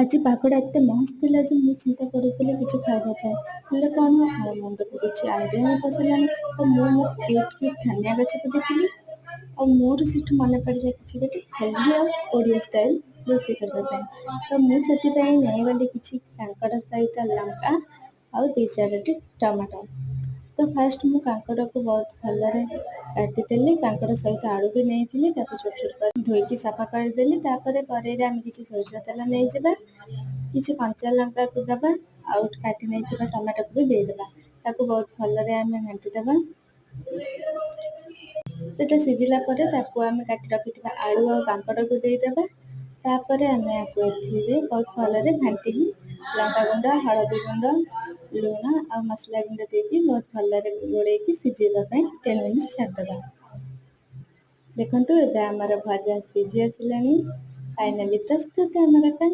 ଆଜି ପାଗଟା ଏତେ ମସ୍ତ ଥିଲା ଯେ ମୁଁ ଚିନ୍ତା କରୁଥିଲି କିଛି ଖାଇବା ପାଇଁ। ହେଲେ କ'ଣ ମୋ ମୁଣ୍ଡକୁ କିଛି ଆଇଡ଼ିଆ ହିଁ ପଶିଲାନି। ତ ମୁଁ ମୋ କ୍ୟୁଟ୍ ଧନିଆ ଗଛକୁ ଦେଖିଲି ଆଉ ମୋର ସେଠୁ ମନେ ପଡ଼ିଲା କିଛି ଗୋଟେ ହେଲ୍ଦି ଆଉ ଓଡ଼ିଆ ଷ୍ଟାଇଲ୍ ରୋଷେଇ କରିବା ପାଇଁ। ତ ମୁଁ ସେଥିପାଇଁ ନେଇଗଲି କିଛି କାଙ୍କଡ଼ ସହିତ ଲଙ୍କା ଆଉ 2-4ଟି ଟମାଟୋ। ତ ଫାଷ୍ଟ ମୁଁ କାଙ୍କଡ଼କୁ ବହୁତ ଭଲରେ କାଟିଦେଲି। କାଙ୍କଡ଼ ସହିତ ଆଳୁ ବି ନେଇଥିଲି, ତାକୁ ଛୋଟ ଛୋଟ କରି ଧୋଇକି ସଫା କରିଦେଲି। ତାପରେ କଡ଼େଇରେ ଆମେ କିଛି ସୋରିଷ ତେଲ ନେଇଯିବା, କିଛି କଞ୍ଚା ଲଙ୍କାକୁ ଦେବା ଆଉ କାଟି ନେଇଥିବା ଟମାଟୋକୁ ବି ଦେଇଦେବା। ତାକୁ ବହୁତ ଭଲରେ ଆମେ ଘାଣ୍ଟିଦେବା। ସେଟା ସିଝିଲା ପରେ ତାକୁ ଆମେ କାଟି ରଖିଥିବା ଆଳୁ ଆଉ କାଙ୍କଡ଼କୁ ଦେଇଦେବା। ତାପରେ ଆମେ ଆକୁ ଏଥିରେ ବହୁତ ଭଲରେ ଘାଣ୍ଟିକି ଲଙ୍କାଗୁଣ୍ଡ, ହଳଦୀ ଗୁଣ୍ଡ, ଲୁଣ ଆଉ ମସଲା ଗୁଣ୍ଡ ଦେଇକି ବହୁତ ଭଲରେ ଗୋଳେଇକି ସିଝେଇବା ପାଇଁ 10 ମିନିଟ୍ସ ଛାଡ଼ିଦେବା। ଦେଖନ୍ତୁ ଏବେ ଆମର ଭଜା ସିଝି ଆସିଲାଣି। ଫାଇନାଲି ପ୍ରସ୍ତୁତ ଆମର